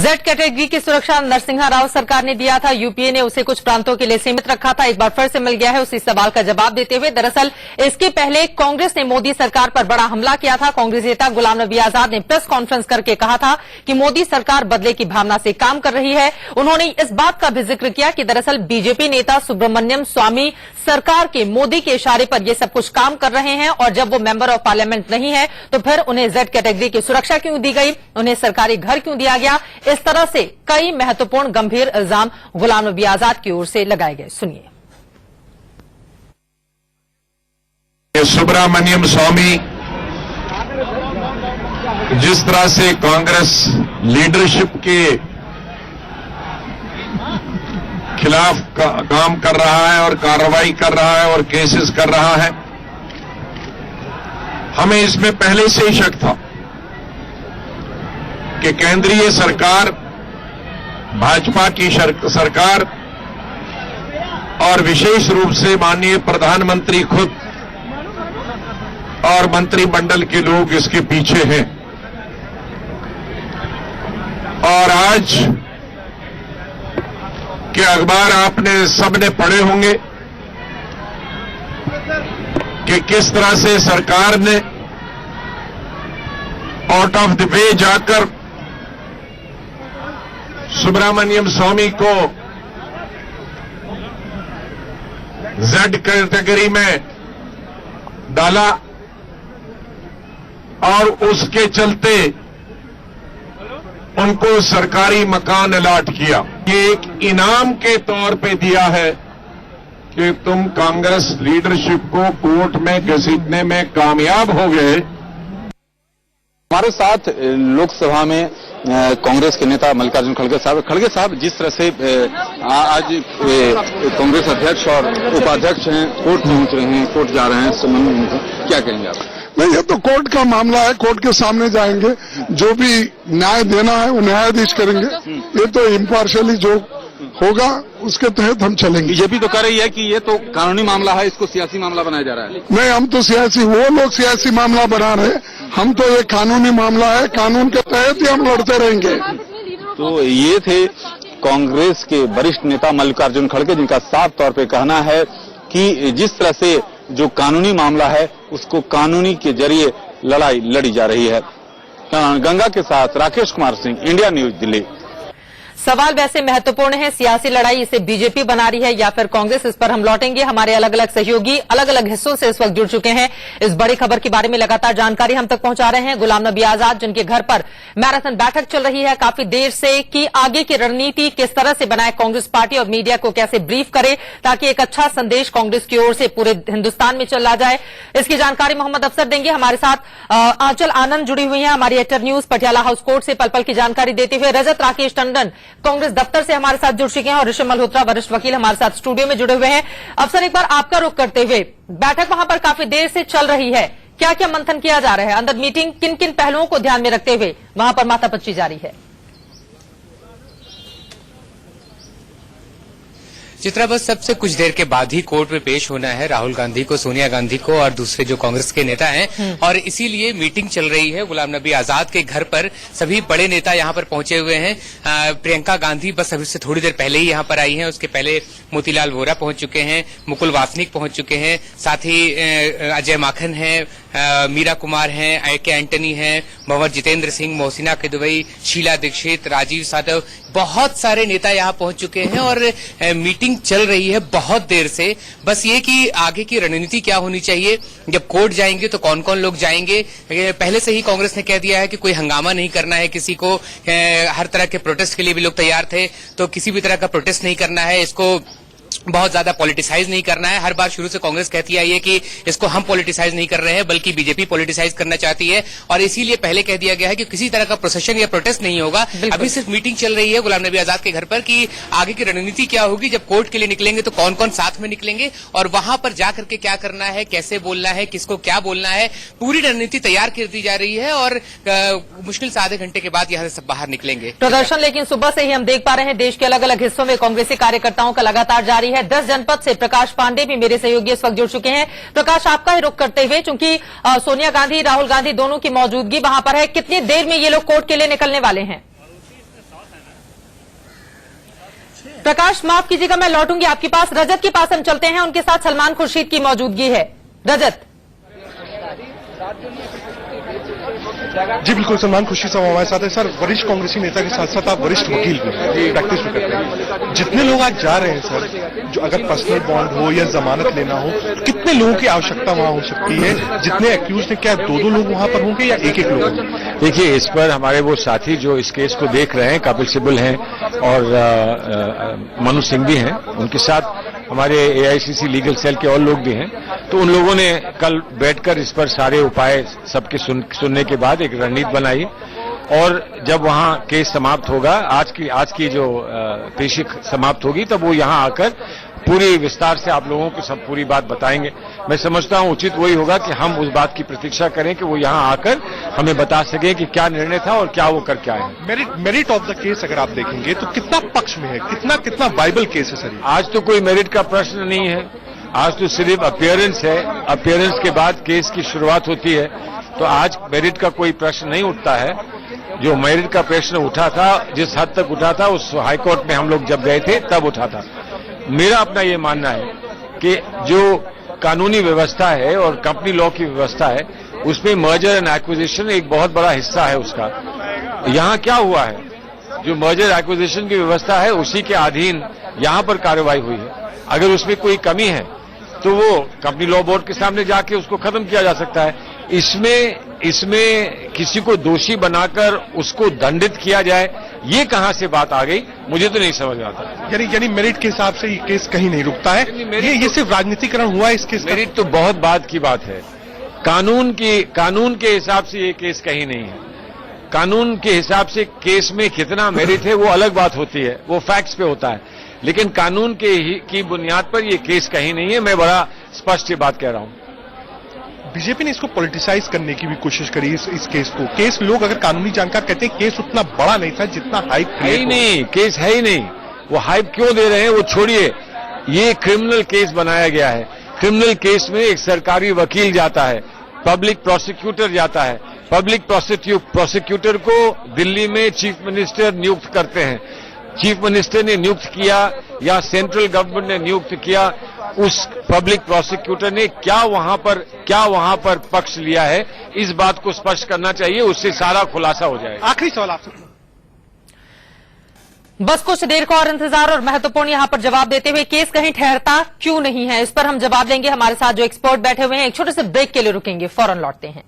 Z category की सुरक्षा नरसिम्हा राव सरकार ने दिया था। यूपीए ने उसे कुछ प्रांतों के लिए सीमित रखा था। एक बार फिर से मिल गया है। उसी सवाल का जवाब देते हुए दरअसल इसके पहले कांग्रेस ने मोदी सरकार पर बड़ा हमला किया था। कांग्रेस नेता गुलाम नबी आजाद ने प्रेस कॉन्फ्रेंस करके कहा था कि मोदी सरकार बदले की भावना से काम कर रही है। उन्होंने इस बात का भी जिक्र किया कि दरअसल बीजेपी नेता सुब्रमण्यम स्वामी सरकार के मोदी के इशारे पर ये सब कुछ काम कर रहे हैं और जब वो मेंबर ऑफ पार्लियामेंट नहीं है तो फिर उन्हें जेड कैटेगरी की सुरक्षा क्यों दी गई, उन्हें सरकारी घर क्यों दिया गया। इस तरह से कई महत्वपूर्ण गंभीर इल्जाम गुलाम नबी आजाद की ओर से लगाए गए। सुनिए। सुब्रमण्यम स्वामी जिस तरह से कांग्रेस लीडरशिप के खिलाफ काम कर रहा है और कार्रवाई कर रहा है और केसेस कर रहा है, हमें इसमें पहले से ही शक था कि केंद्रीय सरकार, भाजपा की सरकार और विशेष रूप से माननीय प्रधानमंत्री खुद और मंत्रिमंडल के लोग इसके पीछे हैं। और आज के अखबार आपने सबने पढ़े होंगे कि किस तरह से सरकार ने आउट ऑफ द वे जाकर सुब्रमण्यम स्वामी को जेड कैटेगरी में डाला और उसके चलते उनको सरकारी मकान अलाट किया। ये एक इनाम के तौर पे दिया है कि तुम कांग्रेस लीडरशिप को कोर्ट में घसीटने में कामयाब हो गए। हमारे साथ लोकसभा में कांग्रेस के नेता मल्लिकार्जुन खड़गे साहब जिस तरह से आज कांग्रेस अध्यक्ष और उपाध्यक्ष हैं, कोर्ट पहुंच रहे हैं, कोर्ट जा रहे हैं, क्या कहेंगे आप? नहीं, ये तो कोर्ट का मामला है, कोर्ट के सामने जाएंगे, जो भी न्याय देना है वो न्यायाधीश करेंगे। ये तो इम्पार्शियली जो होगा उसके तहत हम चलेंगे। बीजेपी तो कह रही है कि ये तो कानूनी मामला है, इसको सियासी मामला बनाया जा रहा है। नहीं, हम तो सियासी, वो लोग सियासी मामला बना रहे हैं, हम तो ये कानूनी मामला है, कानून के तहत ही हम लड़ते रहेंगे। तो ये थे कांग्रेस के वरिष्ठ नेता मल्लिकार्जुन खड़गे, जिनका साफ तौर पे कहना है कि जिस तरह से जो कानूनी मामला है उसको कानूनी के जरिए लड़ाई लड़ी जा रही है। गंगा के साथ राकेश कुमार सिंह, इंडिया न्यूज, दिल्ली। सवाल वैसे महत्वपूर्ण है, सियासी लड़ाई इसे बीजेपी बना रही है या फिर कांग्रेस, इस पर हम लौटेंगे। हमारे अलग अलग सहयोगी अलग अलग हिस्सों से इस वक्त जुड़ चुके हैं। इस बड़ी खबर के बारे में लगातार जानकारी हम तक पहुंचा रहे हैं गुलाम नबी आजाद, जिनके घर पर मैराथन बैठक चल रही है काफी देर से कि आगे की रणनीति किस तरह से बनाए कांग्रेस पार्टी और मीडिया को कैसे ब्रीफ करे ताकि एक अच्छा संदेश कांग्रेस की ओर से पूरे हिंदुस्तान में चला जाए। इसकी जानकारी मोहम्मद अफसर देंगे। हमारे साथ आंचल आनंद जुड़ी हुई है हमारी editor news Patiala house court से, पल पल की जानकारी देते हुए रजत राकेश टंडन कांग्रेस दफ्तर से हमारे साथ जुड़ चुके हैं और ऋषभ मल्होत्रा वरिष्ठ वकील हमारे साथ स्टूडियो में जुड़े हुए हैं। अफसर, एक बार आपका रुख करते हुए, बैठक वहां पर काफी देर से चल रही है, क्या क्या मंथन किया जा रहा है, अंदर मीटिंग किन किन पहलुओं को ध्यान में रखते हुए वहां पर माथापच्ची जारी है? चित्रा, बस सबसे कुछ देर के बाद ही कोर्ट में पेश होना है राहुल गांधी को, सोनिया गांधी को और दूसरे जो कांग्रेस के नेता हैं, और इसीलिए मीटिंग चल रही है गुलाम नबी आजाद के घर पर। सभी बड़े नेता यहां पर पहुंचे हुए हैं। प्रियंका गांधी बस अभी से थोड़ी देर पहले ही यहां पर आई हैं, उसके पहले मोतीलाल वोरा पहुंच चुके हैं, मुकुल वासनिक पहुंच चुके हैं, साथ ही अजय माखन है, मीरा कुमार हैं, A.K. एंटनी हैं, भंवर जितेंद्र सिंह, मोहसिना किदवई, शीला दीक्षित, राजीव साधव, बहुत सारे नेता यहां पहुंच चुके हैं और मीटिंग चल रही है बहुत देर से। बस ये कि आगे की रणनीति क्या होनी चाहिए, जब कोर्ट जाएंगे तो कौन कौन लोग जाएंगे। पहले से ही कांग्रेस ने कह दिया है कि कोई हंगामा नहीं करना है, किसी को हर तरह के प्रोटेस्ट के लिए भी लोग तैयार थे, तो किसी भी तरह का प्रोटेस्ट नहीं करना है, इसको बहुत ज्यादा पॉलिटिसाइज नहीं करना है। हर बार शुरू से कांग्रेस कहती आई है कि इसको हम पॉलिटिसाइज नहीं कर रहे हैं बल्कि बीजेपी पॉलिटिसाइज करना चाहती है, और इसीलिए पहले कह दिया गया है कि किसी तरह का प्रोसेशन या प्रोटेस्ट नहीं होगा। अभी सिर्फ मीटिंग चल रही है गुलाम नबी आजाद के घर पर कि आगे की रणनीति क्या होगी, जब कोर्ट के लिए निकलेंगे तो कौन कौन साथ में निकलेंगे और वहां पर जाकर के क्या करना है, कैसे बोलना है, किसको क्या बोलना है, पूरी रणनीति तैयार कर दी जा रही है और मुश्किल से आधे घंटे के बाद यहां से सब बाहर निकलेंगे। प्रदर्शन लेकिन सुबह से ही हम देख पा रहे हैं देश के अलग अलग हिस्सों में कांग्रेसी कार्यकर्ताओं का लगातार जारी है। 10 जनपद से प्रकाश पांडे भी मेरे सहयोगी इस वक्त जुड़ चुके हैं। प्रकाश, आपका ही रुख करते हुए, चूंकि सोनिया गांधी, राहुल गांधी दोनों की मौजूदगी वहां पर है, कितनी देर में ये लोग कोर्ट के लिए निकलने वाले हैं? प्रकाश माफ कीजिएगा, मैं लौटूंगी आपके पास। रजत के पास हम चलते हैं, उनके साथ सलमान खुर्शीद की मौजूदगी है। रजत। जी बिल्कुल, सलमान खुर्शीद साहब हमारे साथ है। सर, वरिष्ठ कांग्रेसी नेता के साथ साथ आप वरिष्ठ वकील भी हैं, प्रैक्टिस भी करते हैं। जितने लोग आज जा रहे हैं सर, जो अगर पर्सनल बॉन्ड हो या जमानत लेना हो, तो कितने लोगों की आवश्यकता वहां हो सकती है? जितने एक्यूज हैं, क्या 2-2 लोग वहां पर होंगे या एक-एक लोग होंगे? देखिए, इस पर हमारे वो साथी जो इस केस को देख रहे हैं, कपिल सिब्बल हैं और मनु सिंह भी हैं, उनके साथ हमारे एआईसीसी लीगल सेल के और लोग भी हैं। तो उन लोगों ने कल बैठकर इस पर सारे उपाय सबके सुनने के बाद एक रणनीति बनाई और जब वहां केस समाप्त होगा, आज की जो पेशी समाप्त होगी, तब वो यहां आकर पूरी विस्तार से आप लोगों को सब पूरी बात बताएंगे। मैं समझता हूं उचित वही होगा कि हम उस बात की प्रतीक्षा करें कि वो यहां आकर हमें बता सकें कि क्या निर्णय था और क्या वो कर क्या है। मेरिट ऑफ द केस अगर आप देखेंगे तो कितना पक्ष में है, कितना वाइबल केस है सर? आज तो कोई मेरिट का प्रश्न नहीं है, आज तो सिर्फ अपीयरेंस है। अपीयरेंस के बाद केस की शुरुआत होती है, तो आज मेरिट का कोई प्रश्न नहीं उठता है। जो मेरिट का प्रश्न उठा था, जिस हद तक उठा था, उस हाईकोर्ट में हम लोग जब गए थे तब उठा था। मेरा अपना ये मानना है कि जो कानूनी व्यवस्था है और कंपनी लॉ की व्यवस्था है, उसमें मर्जर एंड एक्विजिशन एक बहुत बड़ा हिस्सा है उसका। यहां क्या हुआ है, जो मर्जर एक्विजिशन की व्यवस्था है उसी के अधीन यहां पर कार्रवाई हुई है। अगर उसमें कोई कमी है तो वो कंपनी लॉ बोर्ड के सामने जाके उसको खत्म किया जा सकता है। इसमें किसी को दोषी बनाकर उसको दंडित किया जाए, ये कहां से बात आ गई, मुझे तो नहीं समझ आता। यानी मेरिट के हिसाब से ये केस कहीं नहीं रुकता है। ये सिर्फ राजनीतिकरण हुआ है इस केस का? मेरिट तो बहुत बात की बात है। कानून के हिसाब से ये केस कहीं नहीं है। कानून के हिसाब से केस में कितना मेरिट है वो अलग बात होती है, वो फैक्ट्स पे होता है, लेकिन कानून की बुनियाद पर ये केस कहीं नहीं है। मैं बड़ा स्पष्ट ये बात कह रहा हूं। बीजेपी ने इसको पॉलिटिसाइज करने की भी कोशिश करी इस केस को। केस लोग अगर कानूनी जानकार कहते हैं केस उतना बड़ा नहीं था जितना हाइप है ही नहीं, केस है ही नहीं। वो हाइप क्यों दे रहे हैं वो छोड़िए, ये क्रिमिनल केस बनाया गया है। क्रिमिनल केस में एक सरकारी वकील जाता है, पब्लिक प्रोसिक्यूटर जाता है। पब्लिक प्रोसिक्यूटर को दिल्ली में चीफ मिनिस्टर नियुक्त करते हैं। चीफ मिनिस्टर ने नियुक्त किया या सेंट्रल गवर्नमेंट ने नियुक्त किया, उस पब्लिक प्रोसिक्यूटर ने क्या वहां पर पक्ष लिया है, इस बात को स्पष्ट करना चाहिए, उससे सारा खुलासा हो जाएगा। आखिरी सवाल आपसे, बस कुछ देर का और इंतजार और महत्वपूर्ण यहां पर जवाब देते हुए, केस कहीं ठहरता क्यों नहीं है, इस पर हम जवाब देंगे। हमारे साथ जो एक्सपर्ट बैठे हुए हैं, एक छोटे से ब्रेक के लिए रुकेंगे, फौरन लौटते हैं।